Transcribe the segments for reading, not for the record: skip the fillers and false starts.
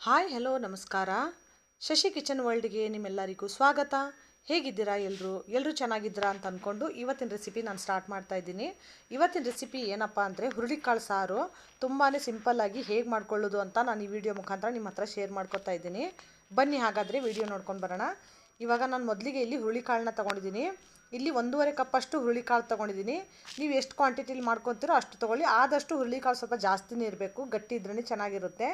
Hi hello ನಮಸ್ಕಾರ. Shashi kitchen ವರ್ಲ್ಡ್ಗೆ ನಿಮ್ಮೆಲ್ಲರಿಗೂ ಸ್ವಾಗತ. ಹೇಗಿದ್ದೀರಾ ಎಲ್ಲರೂ ಚೆನ್ನಾಗಿದ್ದೀರಾ ಅಂತ ಅಂದ್ಕೊಂಡು ಇವತ್ತಿನ ರೆಸಿಪಿ ನಾನು ಸ್ಟಾರ್ಟ್ ಮಾಡ್ತಾ ಇದ್ದೀನಿ. ಇವತ್ತಿನ ರೆಸಿಪಿ ಏನಪ್ಪ ಅಂದರೆ ಹುರುಳಿಕಾಳು ಸಾರು. ತುಂಬಾ ಸಿಂಪಲ್ಲಾಗಿ ಹೇಗೆ ಮಾಡ್ಕೊಳ್ಳೋದು ಅಂತ ನಾನು ಈ ವಿಡಿಯೋ ಮುಖಾಂತರ ನಿಮ್ಮ ಹತ್ರ ಶೇರ್ ಮಾಡ್ಕೊತಾ ಇದ್ದೀನಿ. ಬನ್ನಿ ಹಾಗಾದರೆ ವಿಡಿಯೋ ನೋಡ್ಕೊಂಡು ಬರೋಣ. ಇವಾಗ ನಾನು ಮೊದಲಿಗೆ ಇಲ್ಲಿ ಹುರುಳಿಕಾಳನ್ನ ತೊಗೊಂಡಿದ್ದೀನಿ. ಇಲ್ಲಿ 1.5 ಕಪ್ಪಷ್ಟು ಹುರುಳಿಕಾಳು ತೊಗೊಂಡಿದ್ದೀನಿ. ನೀವು ಎಷ್ಟು ಕ್ವಾಂಟಿಟಿಲಿ ಮಾಡ್ಕೊತೀರೋ ಅಷ್ಟು ತೊಗೊಳ್ಳಿ. ಆದಷ್ಟು ಹುರುಳಿಕಾಳು ಸ್ವಲ್ಪ ಜಾಸ್ತಿನೇ ಇರಬೇಕು, ಗಟ್ಟಿ ಇದ್ರೇ ಚೆನ್ನಾಗಿರುತ್ತೆ.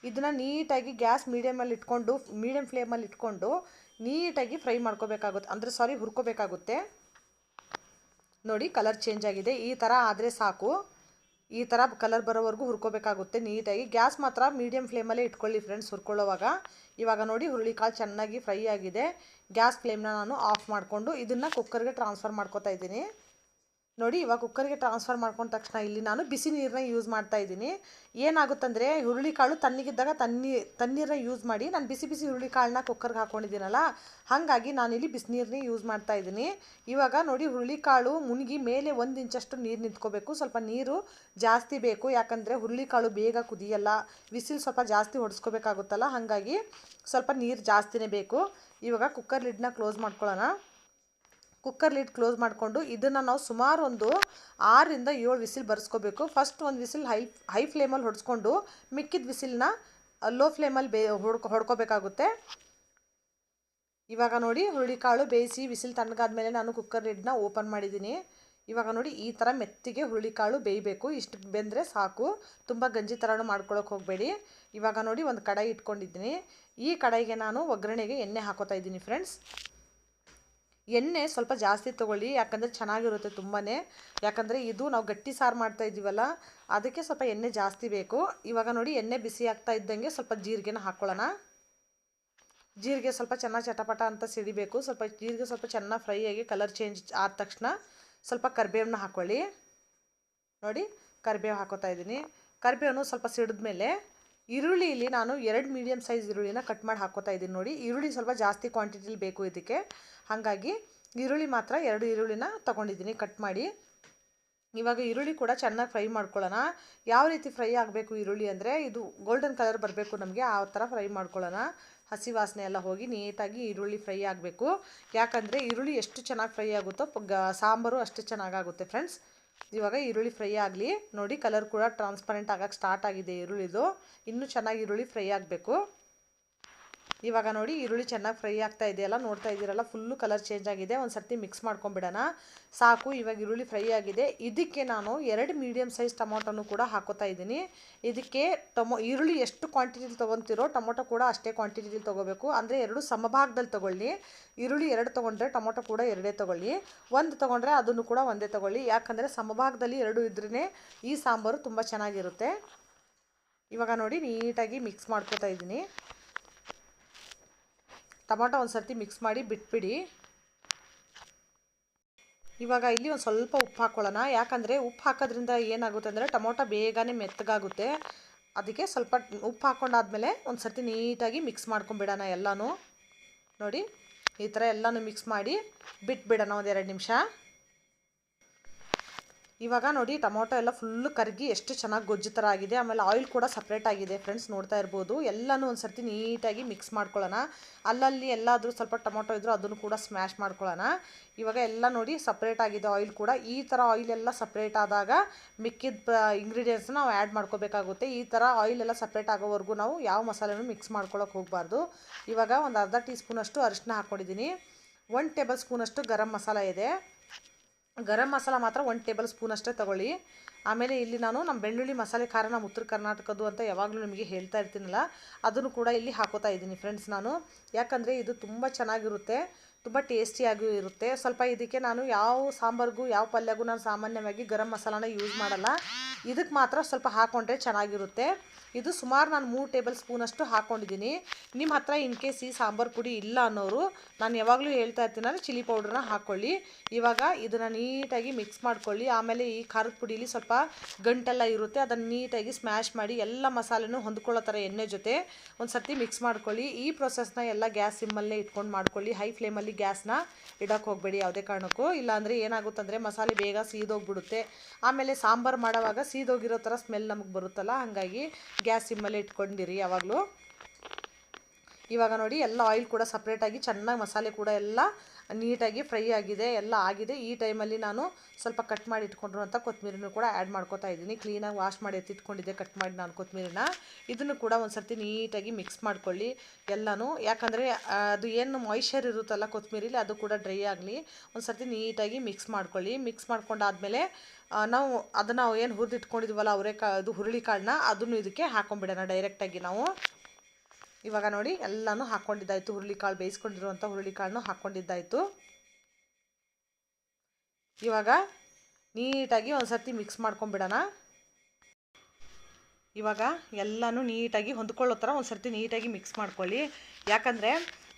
ಇದನ್ನು ನೀಟಾಗಿ ಗ್ಯಾಸ್ ಮೀಡಿಯಮ್ ಫ್ಲೇಮಲ್ಲಿ ಇಟ್ಕೊಂಡು ನೀಟಾಗಿ ಫ್ರೈ ಮಾಡ್ಕೋಬೇಕಾಗುತ್ತೆ, ಅಂದರೆ ಹುರ್ಕೋಬೇಕಾಗುತ್ತೆ. ನೋಡಿ ಕಲರ್ ಚೇಂಜ್ ಆಗಿದೆ, ಈ ಥರ ಆದರೆ ಸಾಕು. ಈ ಥರ ಕಲರ್ ಬರೋವರೆಗೂ ಹುರ್ಕೋಬೇಕಾಗುತ್ತೆ ನೀಟಾಗಿ. ಗ್ಯಾಸ್ ಮಾತ್ರ ಮೀಡಿಯಮ್ ಫ್ಲೇಮಲ್ಲೇ ಇಟ್ಕೊಳ್ಳಿ ಫ್ರೆಂಡ್ಸ್ ಹುರ್ಕೊಳ್ಳೋವಾಗ. ಇವಾಗ ನೋಡಿ ಹುರುಳಿಕಾಳು ಚೆನ್ನಾಗಿ ಫ್ರೈ ಆಗಿದೆ. ಗ್ಯಾಸ್ ಫ್ಲೇಮ್ನ ನಾನು ಆಫ್ ಮಾಡಿಕೊಂಡು ಇದನ್ನು ಕುಕ್ಕರ್ಗೆ ಟ್ರಾನ್ಸ್ಫರ್ ಮಾಡ್ಕೊತಾ ಇದ್ದೀನಿ. ನೋಡಿ ಇವಾಗ ಕುಕ್ಕರ್ಗೆ ಟ್ರಾನ್ಸ್ಫರ್ ಮಾಡ್ಕೊಂಡ ತಕ್ಷಣ ಇಲ್ಲಿ ನಾನು ಬಿಸಿ ನೀರನ್ನ ಯೂಸ್ ಮಾಡ್ತಾ ಇದ್ದೀನಿ. ಏನಾಗುತ್ತಂದರೆ ಹುರುಳಿಕಾಳು ತಣ್ಣಗಿದ್ದಾಗ ತಣ್ಣೀರನ್ನ ಯೂಸ್ ಮಾಡಿ, ನಾನು ಬಿಸಿ ಹುರುಳಿಕಾಳನ್ನ ಕುಕ್ಕರ್ಗೆ ಹಾಕ್ಕೊಂಡಿದ್ದೀನಲ್ಲ, ಹಾಗಾಗಿ ನಾನಿಲ್ಲಿ ಬಿಸಿನೀರನ್ನೇ ಯೂಸ್ ಮಾಡ್ತಾ ಇದ್ದೀನಿ. ಇವಾಗ ನೋಡಿ ಹುರುಳಿಕಾಳು ಮುಳುಗಿ ಮೇಲೆ 1 ಇಂಚಷ್ಟು ನೀರು ನಿಂತ್ಕೋಬೇಕು. ಸ್ವಲ್ಪ ನೀರು ಜಾಸ್ತಿ ಬೇಕು, ಯಾಕಂದರೆ ಹುರುಳಿಕಾಳು ಬೇಗ ಕುದಿಯಲ್ಲ. ವಿಸಿಲ್ ಸ್ವಲ್ಪ ಜಾಸ್ತಿ ಹೊಡೆಸ್ಕೋಬೇಕಾಗುತ್ತಲ್ಲ, ಹಾಗಾಗಿ ಸ್ವಲ್ಪ ನೀರು ಜಾಸ್ತಿನೇ ಬೇಕು. ಇವಾಗ ಕುಕ್ಕರ್ ಲಿಡ್ನ ಕ್ಲೋಸ್ ಮಾಡ್ಕೊಳ್ಳೋಣ. ಕುಕ್ಕರ್ ಲಿಡ್ ಕ್ಲೋಸ್ ಮಾಡಿಕೊಂಡು ಇದನ್ನು ನಾವು ಸುಮಾರು ಒಂದು 6 ರಿಂದ 7 ವಿಸಿಲ್ ಬರ್ಸ್ಕೋಬೇಕು. ಫಸ್ಟ್ ಒಂದು ವಿಸಿಲ್ ಹೈ ಫ್ಲೇಮಲ್ಲಿ ಹೊಡೆಸ್ಕೊಂಡು ಮಿಕ್ಕಿದ ವಿಸಿಲ್ನ ಲೋ ಫ್ಲೇಮಲ್ಲಿ ಹೊಡ್ಕೋಬೇಕಾಗುತ್ತೆ. ಇವಾಗ ನೋಡಿ ಹುರುಳಿಕಾಳು ಬೇಯಿಸಿ ವಿಸಿಲ್ ತಣ್ಣಗಾದ್ಮೇಲೆ ನಾನು ಕುಕ್ಕರ್ ಲಿಡ್ನ ಓಪನ್ ಮಾಡಿದ್ದೀನಿ. ಇವಾಗ ನೋಡಿ ಈ ಥರ ಮೆತ್ತಿಗೆ ಹುರುಳಿಕಾಳು ಬೇಯಬೇಕು. ಇಷ್ಟು ಬೆಂದರೆ ಸಾಕು, ತುಂಬ ಗಂಜಿ ಥರನೂ ಮಾಡ್ಕೊಳ್ಳೋಕೆ ಹೋಗಬೇಡಿ. ಇವಾಗ ನೋಡಿ ಒಂದು ಕಡಾಯಿ ಇಟ್ಕೊಂಡಿದ್ದೀನಿ. ಈ ಕಡಾಯಿಗೆ ನಾನು ಒಗ್ಗರಣೆಗೆ ಎಣ್ಣೆ ಹಾಕೋತಾ ಇದ್ದೀನಿ ಫ್ರೆಂಡ್ಸ್. ಎಣ್ಣೆ ಸ್ವಲ್ಪ ಜಾಸ್ತಿ ತೊಗೊಳ್ಳಿ, ಯಾಕಂದರೆ ಚೆನ್ನಾಗಿರುತ್ತೆ ತುಂಬಾ. ಯಾಕಂದರೆ ಇದು ನಾವು ಗಟ್ಟಿ ಸಾರು ಮಾಡ್ತಾ ಇದ್ದೀವಲ್ಲ, ಅದಕ್ಕೆ ಸ್ವಲ್ಪ ಎಣ್ಣೆ ಜಾಸ್ತಿ ಬೇಕು. ಇವಾಗ ನೋಡಿ ಎಣ್ಣೆ ಬಿಸಿ ಆಗ್ತಾ ಇದ್ದಂಗೆ ಸ್ವಲ್ಪ ಜೀರಿಗೆನ ಹಾಕ್ಕೊಳ್ಳೋಣ. ಜೀರಿಗೆ ಸ್ವಲ್ಪ ಚೆನ್ನಾಗಿ ಚಟಪಟ ಅಂತ ಸಿಡಿಬೇಕು. ಜೀರಿಗೆ ಸ್ವಲ್ಪ ಚೆನ್ನಾಗಿ ಫ್ರೈ ಆಗಿ ಕಲರ್ ಚೇಂಜ್ ಆದ ತಕ್ಷಣ ಸ್ವಲ್ಪ ಕರಿಬೇವನ್ನ ಹಾಕ್ಕೊಳ್ಳಿ. ನೋಡಿ ಕರಿಬೇವು ಹಾಕೋತಾ ಇದ್ದೀನಿ. ಕರಿಬೇವನ್ನು ಸ್ವಲ್ಪ ಸಿಡಿದ್ಮೇಲೆ ಈರುಳ್ಳಿಲಿ ನಾನು 2 ಮೀಡಿಯಮ್ ಸೈಜ್ ಈರುಳ್ಳಿನ ಕಟ್ ಮಾಡಿ ಹಾಕೋತಾ ಇದ್ದೀನಿ. ನೋಡಿ ಈರುಳ್ಳಿ ಸ್ವಲ್ಪ ಜಾಸ್ತಿ ಕ್ವಾಂಟಿಟಿಲಿ ಬೇಕು ಇದಕ್ಕೆ, ಹಾಗಾಗಿ ಈರುಳ್ಳಿ ಮಾತ್ರ 2 ಈರುಳ್ಳಿನ ತೊಗೊಂಡಿದ್ದೀನಿ ಕಟ್ ಮಾಡಿ. ಇವಾಗ ಈರುಳ್ಳಿ ಕೂಡ ಚೆನ್ನಾಗಿ ಫ್ರೈ ಮಾಡ್ಕೊಳ್ಳೋಣ. ಯಾವ ರೀತಿ ಫ್ರೈ ಆಗಬೇಕು ಈರುಳ್ಳಿ ಅಂದರೆ, ಇದು ಗೋಲ್ಡನ್ ಕಲರ್ ಬರಬೇಕು ನಮಗೆ, ಆ ಥರ ಫ್ರೈ ಮಾಡ್ಕೊಳ್ಳೋಣ. ಹಸಿ ವಾಸನೆ ಎಲ್ಲ ಹೋಗಿ ನೀಟಾಗಿ ಈರುಳ್ಳಿ ಫ್ರೈ ಆಗಬೇಕು. ಯಾಕಂದರೆ ಈರುಳ್ಳಿ ಎಷ್ಟು ಚೆನ್ನಾಗಿ ಫ್ರೈ ಆಗುತ್ತೋ ಸಾಂಬಾರು ಅಷ್ಟು ಚೆನ್ನಾಗಾಗುತ್ತೆ ಫ್ರೆಂಡ್ಸ್. ಇವಾಗ ಈರುಳ್ಳಿ ಫ್ರೈ ಆಗಲಿ. ನೋಡಿ ಕಲರ್ ಕೂಡ ಟ್ರಾನ್ಸ್ಪರೆಂಟ್ ಆಗಕ್ಕೆ ಸ್ಟಾರ್ಟ್ ಆಗಿದೆ ಈರುಳ್ಳಿದು. ಇನ್ನೂ ಚೆನ್ನಾಗಿ ಈರುಳ್ಳಿ ಫ್ರೈ ಆಗಬೇಕು. ಇವಾಗ ನೋಡಿ ಈರುಳ್ಳಿ ಚೆನ್ನಾಗಿ ಫ್ರೈ ಆಗ್ತಾ ಇದೆಯಲ್ಲ, ನೋಡ್ತಾ ಇದ್ದೀರಲ್ಲ, ಫುಲ್ಲು ಕಲರ್ ಚೇಂಜ್ ಆಗಿದೆ. ಒಂದು ಸರ್ತಿ ಮಿಕ್ಸ್ ಮಾಡ್ಕೊಂಬಿಡೋಣ. ಸಾಕು, ಇವಾಗ ಈರುಳ್ಳಿ ಫ್ರೈ ಆಗಿದೆ. ಇದಕ್ಕೆ ನಾನು 2 ಮೀಡಿಯಮ್ ಸೈಜ್ ಟೊಮೊಟೊನು ಕೂಡ ಹಾಕೋತಾ ಇದ್ದೀನಿ. ಇದಕ್ಕೆ ಈರುಳ್ಳಿ ಎಷ್ಟು ಕ್ವಾಂಟಿಟಿಲಿ ತೊಗೊತೀರೋ ಟೊಮೊಟೊ ಕೂಡ ಅಷ್ಟೇ ಕ್ವಾಂಟಿಟಿಲಿ ತೊಗೋಬೇಕು. ಅಂದರೆ 2 ಸಮಭಾಗದಲ್ಲಿ ತೊಗೊಳ್ಳಿ. ಈರುಳ್ಳಿ 2 ತೊಗೊಂಡ್ರೆ ಟೊಮೊಟೊ ಕೂಡ 2 ತೊಗೊಳ್ಳಿ. 1 ತೊಗೊಂಡ್ರೆ ಅದನ್ನು ಕೂಡ 1 ತೊಗೊಳ್ಳಿ. ಯಾಕಂದರೆ ಸಮಭಾಗದಲ್ಲಿ 2 ಇದ್ರೇ ಈ ಸಾಂಬಾರು ತುಂಬ ಚೆನ್ನಾಗಿರುತ್ತೆ. ಇವಾಗ ನೋಡಿ ನೀಟಾಗಿ ಮಿಕ್ಸ್ ಮಾಡ್ಕೋತಾ ಇದ್ದೀನಿ. ಟೊಮೊಟೊ ಒಂದು ಸರ್ತಿ ಮಿಕ್ಸ್ ಮಾಡಿ ಬಿಟ್ಬಿಡಿ. ಇವಾಗ ಇಲ್ಲಿ ಒಂದು ಸ್ವಲ್ಪ ಉಪ್ಪು ಹಾಕ್ಕೊಳ್ಳೋಣ. ಯಾಕಂದರೆ ಉಪ್ಪು ಹಾಕೋದ್ರಿಂದ ಏನಾಗುತ್ತೆ ಅಂದರೆ ಟೊಮೊಟೊ ಬೇಗನೆ ಮೆತ್ತಗಾಗುತ್ತೆ. ಅದಕ್ಕೆ ಸ್ವಲ್ಪ ಉಪ್ಪು ಹಾಕ್ಕೊಂಡಾದ್ಮೇಲೆ ಒಂದು ಸರ್ತಿ ನೀಟಾಗಿ ಮಿಕ್ಸ್ ಮಾಡ್ಕೊಂಬಿಡೋಣ ಎಲ್ಲನೂ. ನೋಡಿ ಈ ಥರ ಎಲ್ಲನೂ ಮಿಕ್ಸ್ ಮಾಡಿ ಬಿಟ್ಬಿಡೋಣ ಒಂದು 2 ನಿಮಿಷ. ಇವಾಗ ನೋಡಿ ಟೊಮೊಟೊ ಎಲ್ಲ ಫುಲ್ಲು ಕರಗಿ ಎಷ್ಟು ಚೆನ್ನಾಗಿ ಗೊಜ್ಜು ಥರ ಆಗಿದೆ. ಆಮೇಲೆ ಆಯಿಲ್ ಕೂಡ ಸಪ್ರೇಟ್ ಆಗಿದೆ ಫ್ರೆಂಡ್ಸ್, ನೋಡ್ತಾ ಇರ್ಬೋದು. ಎಲ್ಲನೂ ಒಂದು ಸರ್ತಿ ನೀಟಾಗಿ ಮಿಕ್ಸ್ ಮಾಡ್ಕೊಳ್ಳೋಣ. ಅಲ್ಲಲ್ಲಿ ಎಲ್ಲಾದರೂ ಸ್ವಲ್ಪ ಟೊಮೊಟೊ ಇದ್ದರೂ ಅದನ್ನು ಕೂಡ ಸ್ಮ್ಯಾಶ್ ಮಾಡ್ಕೊಳ್ಳೋಣ. ಇವಾಗ ಎಲ್ಲ ನೋಡಿ ಸಪ್ರೇಟ್ ಆಗಿದೆ ಆಯಿಲ್ ಕೂಡ. ಈ ಥರ ಆಯಿಲ್ ಎಲ್ಲ ಸಪ್ರೇಟ್ ಆದಾಗ ಮಿಕ್ಕಿದ ಇಂಗ್ರೀಡಿಯೆಂಟ್ಸ್ನ ನಾವು ಆ್ಯಡ್ ಮಾಡ್ಕೋಬೇಕಾಗುತ್ತೆ. ಈ ಥರ ಆಯಿಲ್ ಎಲ್ಲ ಸಪ್ರೇಟ್ ಆಗೋವರೆಗೂ ನಾವು ಯಾವ ಮಸಾಲೆನೂ ಮಿಕ್ಸ್ ಮಾಡ್ಕೊಳ್ಳೋಕೆ ಹೋಗಬಾರ್ದು. ಇವಾಗ ಒಂದು ಅರ್ಧ ಟೀ ಸ್ಪೂನಷ್ಟು ಅರಿಶಿನ ಹಾಕ್ಕೊಂಡಿದ್ದೀನಿ. 1 ಟೇಬಲ್ ಸ್ಪೂನಷ್ಟು ಗರಂ ಮಸಾಲ ಇದೆ. ಗರಂ ಮಸಾಲ ಮಾತ್ರ 1 ಟೇಬಲ್ ಸ್ಪೂನ್ ಅಷ್ಟೇ ತೊಗೊಳ್ಳಿ. ಆಮೇಲೆ ಇಲ್ಲಿ ನಾನು ನಮ್ಮ ಬೆಳ್ಳುಳ್ಳಿ ಮಸಾಲೆ ಖಾರ ನಮ್ಮ ಉತ್ತರ ಕರ್ನಾಟಕದ್ದು ಅಂತ ಯಾವಾಗಲೂ ನಿಮಗೆ ಹೇಳ್ತಾ ಇರ್ತೀನಲ್ಲ, ಅದನ್ನು ಕೂಡ ಇಲ್ಲಿ ಹಾಕೋತಾ ಇದ್ದೀನಿ ಫ್ರೆಂಡ್ಸ್ ನಾನು. ಯಾಕಂದರೆ ಇದು ತುಂಬ ಚೆನ್ನಾಗಿರುತ್ತೆ, ತುಂಬ ಟೇಸ್ಟಿಯಾಗೂ ಇರುತ್ತೆ. ಸ್ವಲ್ಪ ಇದಕ್ಕೆ ನಾನು ಯಾವ ಸಾಂಬಾರಿಗೂ ಯಾವ ಪಲ್ಯಗೂ ನಾನು ಸಾಮಾನ್ಯವಾಗಿ ಗರಂ ಮಸಾಲಾನ ಯೂಸ್ ಮಾಡಲ್ಲ. ಇದಕ್ಕೆ ಮಾತ್ರ ಸ್ವಲ್ಪ ಹಾಕ್ಕೊಂಡ್ರೆ ಚೆನ್ನಾಗಿರುತ್ತೆ. ಇದು ಸುಮಾರು ನಾನು 3 ಟೇಬಲ್ ಸ್ಪೂನಷ್ಟು ಹಾಕ್ಕೊಂಡಿದ್ದೀನಿ. ನಿಮ್ಮ ಹತ್ರ ಇನ್ ಕೇಸ್ ಈ ಸಾಂಬಾರು ಪುಡಿ ಇಲ್ಲ ಅನ್ನೋರು, ನಾನು ಯಾವಾಗಲೂ ಹೇಳ್ತಾ ಇರ್ತೀನಲ್ಲ, ಚಿಲ್ಲಿ ಪೌಡ್ರನ್ನ ಹಾಕ್ಕೊಳ್ಳಿ. ಇವಾಗ ಇದನ್ನು ನೀಟಾಗಿ ಮಿಕ್ಸ್ ಮಾಡ್ಕೊಳ್ಳಿ. ಆಮೇಲೆ ಈ ಖಾರದ ಪುಡಿಲಿ ಸ್ವಲ್ಪ ಗಂಟೆಲ್ಲ ಇರುತ್ತೆ, ಅದನ್ನು ನೀಟಾಗಿ ಸ್ಮ್ಯಾಶ್ ಮಾಡಿ ಎಲ್ಲ ಮಸಾಲೆನೂ ಹೊಂದ್ಕೊಳ್ಳೋ ಥರ ಎಣ್ಣೆ ಜೊತೆ ಒಂದು ಸರ್ತಿ ಮಿಕ್ಸ್ ಮಾಡ್ಕೊಳ್ಳಿ. ಈ ಪ್ರೊಸೆಸ್ನ ಎಲ್ಲ ಗ್ಯಾಸ್ ಸಿಮ್ಮಲ್ಲೇ ಇಟ್ಕೊಂಡು ಮಾಡ್ಕೊಳ್ಳಿ. ಹೈ ಫ್ಲೇಮಲ್ಲಿ ಗ್ಯಾಸ್ನ ಇಡೋಕ್ಕೆ ಹೋಗಬೇಡಿ ಯಾವುದೇ ಕಾರಣಕ್ಕೂ. ಇಲ್ಲಾಂದರೆ ಏನಾಗುತ್ತಂದರೆ ಮಸಾಲೆ ಬೇಗ ಸೀದೋಗ್ಬಿಡುತ್ತೆ. ಆಮೇಲೆ ಸಾಂಬಾರು ಮಾಡೋವಾಗ ಸೀದೋಗಿರೋ ಥರ ಸ್ಮೆಲ್ ನಮಗೆ ಬರುತ್ತಲ್ಲ, ಹಾಗಾಗಿ ಗ್ಯಾಸ್ ಸಿಮ್ಮಲ್ಲೇ ಇಟ್ಕೊಂಡಿರಿ ಯಾವಾಗಲೂ. ಇವಾಗ ನೋಡಿ ಎಲ್ಲ ಆಯಿಲ್ ಕೂಡ ಸಪ್ರೇಟಾಗಿ ಚೆನ್ನಾಗಿ ಮಸಾಲೆ ಕೂಡ ಎಲ್ಲ ನೀಟಾಗಿ ಫ್ರೈ ಆಗಿದೆ, ಎಲ್ಲ ಆಗಿದೆ. ಈ ಟೈಮಲ್ಲಿ ನಾನು ಸ್ವಲ್ಪ ಕಟ್ ಮಾಡಿ ಇಟ್ಕೊಂಡಿರುವಂಥ ಕೊತ್ತಂಬರಿನೂ ಕೂಡ ಆ್ಯಡ್ ಮಾಡ್ಕೊತಾ ಇದ್ದೀನಿ. ಕ್ಲೀನಾಗಿ ವಾಶ್ ಮಾಡಿ ಎತ್ತಿಟ್ಕೊಂಡಿದ್ದೆ ಕಟ್ ಮಾಡಿ ನಾನು ಕೊತ್ತಂಬರಿನ. ಇದನ್ನು ಕೂಡ ಒಂದು ಸರ್ತಿ ನೀಟಾಗಿ ಮಿಕ್ಸ್ ಮಾಡ್ಕೊಳ್ಳಿ ಎಲ್ಲನೂ. ಯಾಕಂದರೆ ಅದು ಏನು ಮಾಯ್ಶ್ಚರ್ ಇರುತ್ತಲ್ಲ ಕೊತ್ತಂಬರಿಲಿ ಅದು ಕೂಡ ಡ್ರೈ ಆಗಲಿ. ಒಂದು ಸರ್ತಿ ನೀಟಾಗಿ ಮಿಕ್ಸ್ ಮಾಡ್ಕೊಳ್ಳಿ. ಮಿಕ್ಸ್ ಮಾಡ್ಕೊಂಡಾದಮೇಲೆ ನಾವು ಅದನ್ನು ಏನು ಹುರಿದಿಟ್ಕೊಂಡಿದ್ವಲ್ಲ ಅದು ಹುರುಳಿಕಾಳನ್ನ ಅದನ್ನು ಇದಕ್ಕೆ ಹಾಕೊಂಡ್ಬಿಡೋಣ ಡೈರೆಕ್ಟಾಗಿ ನಾವು. ಇವಾಗ ನೋಡಿ ಎಲ್ಲನೂ ಹಾಕ್ಕೊಂಡಿದ್ದಾಯಿತು. ಹುರುಳಿಕಾಳು ಬೇಯಿಸ್ಕೊಂಡಿರುವಂಥ ಹುರುಳಿಕಾಳನ್ನು ಹಾಕ್ಕೊಂಡಿದ್ದಾಯಿತು. ಇವಾಗ ನೀಟಾಗಿ ಒಂದು ಸರ್ತಿ ಮಿಕ್ಸ್ ಮಾಡ್ಕೊಂಬಿಡೋಣ. ಇವಾಗ ಎಲ್ಲನೂ ನೀಟಾಗಿ ಹೊಂದ್ಕೊಳ್ಳೋ ಥರ ಒಂದು ಸರ್ತಿ ನೀಟಾಗಿ ಮಿಕ್ಸ್ ಮಾಡ್ಕೊಳ್ಳಿ. ಯಾಕಂದರೆ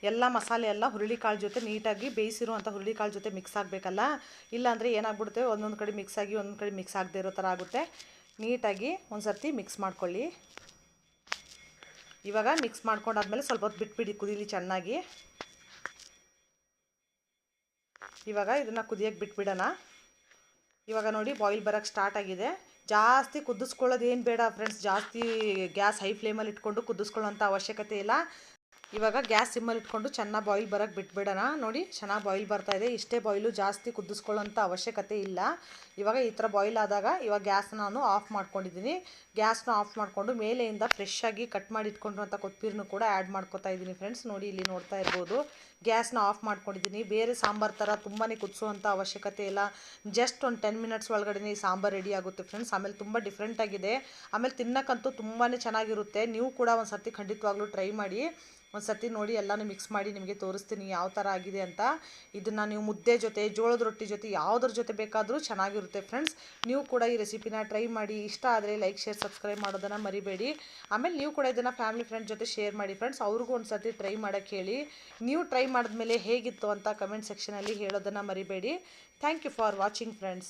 ಎಲ್ಲ ಮಸಾಲೆ ಎಲ್ಲ ಹುರುಳಿಕಾಳು ಜೊತೆ ನೀಟಾಗಿ ಬೇಯಿಸಿರುವಂಥ ಹುರುಳಿಕಾಳು ಜೊತೆ ಮಿಕ್ಸ್ ಆಗಬೇಕಲ್ಲ. ಇಲ್ಲಾಂದರೆ ಏನಾಗ್ಬಿಡುತ್ತೆ, ಒಂದೊಂದು ಕಡೆ ಮಿಕ್ಸ್ ಆಗಿ ಒಂದೊಂದು ಕಡೆ ಮಿಕ್ಸ್ ಆಗದೆ ಇರೋ ಥರ ಆಗುತ್ತೆ. ನೀಟಾಗಿ ಒಂದು ಸರ್ತಿ ಮಿಕ್ಸ್ ಮಾಡ್ಕೊಳ್ಳಿ. ಇವಾಗ ಮಿಕ್ಸ್ ಮಾಡ್ಕೊಂಡಾದ್ಮೇಲೆ ಸ್ವಲ್ಪ ಹೊತ್ತು ಬಿಟ್ಬಿಡಿ ಕುದೀಲಿ ಚೆನ್ನಾಗಿ. ಇವಾಗ ಇದನ್ನು ಕುದಿಯೋಕ್ಕೆ ಬಿಟ್ಬಿಡೋಣ. ಇವಾಗ ನೋಡಿ ಬಾಯ್ಲ್ ಬರೋಕ್ಕೆ ಸ್ಟಾರ್ಟ್ ಆಗಿದೆ. ಜಾಸ್ತಿ ಕುದಿಸ್ಕೊಳ್ಳೋದು ಏನು ಬೇಡ ಫ್ರೆಂಡ್ಸ್, ಜಾಸ್ತಿ ಗ್ಯಾಸ್ ಹೈ ಫ್ಲೇಮಲ್ಲಿ ಇಟ್ಕೊಂಡು ಕುದಿಸ್ಕೊಳ್ಳೋಂಥ ಅವಶ್ಯಕತೆ ಇಲ್ಲ. ಇವಾಗ ಗ್ಯಾಸ್ ಸಿಮ್ಮಲ್ಲಿ ಇಟ್ಕೊಂಡು ಚೆನ್ನಾಗಿ ಬಾಯ್ಲ್ ಬರೋಕ್ಕೆ ಬಿಟ್ಬಿಡೋಣ. ನೋಡಿ ಚೆನ್ನಾಗಿ ಬಾಯ್ಲ್ ಬರ್ತಾಯಿದೆ. ಇಷ್ಟೇ ಬಾಯ್ಲು, ಜಾಸ್ತಿ ಕುದಿಸ್ಕೊಳ್ಳೋಂಥ ಅವಶ್ಯಕತೆ ಇಲ್ಲ. ಇವಾಗ ಈ ಥರ ಬಾಯ್ಲ್ ಆದಾಗ ಇವಾಗ ಗ್ಯಾಸ್ನ ನಾನು ಆಫ್ ಮಾಡ್ಕೊಂಡಿದ್ದೀನಿ. ಗ್ಯಾಸ್ನ ಆಫ್ ಮಾಡಿಕೊಂಡು ಮೇಲೆಯಿಂದ ಫ್ರೆಶ್ಶಾಗಿ ಕಟ್ ಮಾಡಿ ಇಟ್ಕೊಂಡಿರುವಂಥ ಕೊತ್ತಂಬರಿನೂ ಕೂಡ ಆ್ಯಡ್ ಮಾಡ್ಕೊತಾ ಇದ್ದೀನಿ ಫ್ರೆಂಡ್ಸ್. ನೋಡಿ ಇಲ್ಲಿ ನೋಡ್ತಾ ಇರ್ಬೋದು, ಗ್ಯಾಸ್ನ ಆಫ್ ಮಾಡ್ಕೊಂಡಿದ್ದೀನಿ. ಬೇರೆ ಸಾಂಬಾರು ಥರ ತುಂಬಾ ಕುದಿಸೋವಂಥ ಅವಶ್ಯಕತೆ ಇಲ್ಲ. ಜಸ್ಟ್ ಒಂದು 10 ಮಿನಿಟ್ಸ್ ಒಳಗಡೆ ಈ ಸಾಂಬಾರು ರೆಡಿ ಆಗುತ್ತೆ ಫ್ರೆಂಡ್ಸ್. ಆಮೇಲೆ ತುಂಬ ಡಿಫ್ರೆಂಟಾಗಿದೆ. ಆಮೇಲೆ ತಿನ್ನೋಕ್ಕಂತೂ ತುಂಬಾ ಚೆನ್ನಾಗಿರುತ್ತೆ. ನೀವು ಕೂಡ ಒಂದು ಸರ್ತಿ ಖಂಡಿತವಾಗ್ಲೂ ಟ್ರೈ ಮಾಡಿ. ಒಂದು ಸರ್ತಿ ನೋಡಿ ಎಲ್ಲನೂ ಮಿಕ್ಸ್ ಮಾಡಿ ನಿಮಗೆ ತೋರಿಸ್ತೀನಿ ಯಾವ ಥರ ಆಗಿದೆ ಅಂತ. ಇದನ್ನು ನೀವು ಮುದ್ದೆ ಜೊತೆ, ಜೋಳದ ರೊಟ್ಟಿ ಜೊತೆ ಯಾವುದ್ರ ಜೊತೆ ಬೇಕಾದರೂ ಚೆನ್ನಾಗಿರುತ್ತೆ ಫ್ರೆಂಡ್ಸ್. ನೀವು ಕೂಡ ಈ ರೆಸಿಪಿನ ಟ್ರೈ ಮಾಡಿ. ಇಷ್ಟ ಆದರೆ ಲೈಕ್, ಶೇರ್, ಸಬ್ಸ್ಕ್ರೈಬ್ ಮಾಡೋದನ್ನು ಮರಿಬೇಡಿ. ಆಮೇಲೆ ನೀವು ಕೂಡ ಇದನ್ನು ಫ್ಯಾಮಿಲಿ ಫ್ರೆಂಡ್ ಜೊತೆ ಶೇರ್ ಮಾಡಿ ಫ್ರೆಂಡ್ಸ್. ಅವ್ರಿಗೂ ಒಂದು ಸರ್ತಿ ಟ್ರೈ ಮಾಡೋಕ್ಕೆ ಹೇಳಿ. ನೀವು ಟ್ರೈ ಮಾಡಿದ್ಮೇಲೆ ಹೇಗಿತ್ತು ಅಂತ ಕಮೆಂಟ್ ಸೆಕ್ಷನಲ್ಲಿ ಹೇಳೋದನ್ನು ಮರಿಬೇಡಿ. Thank you for watching friends.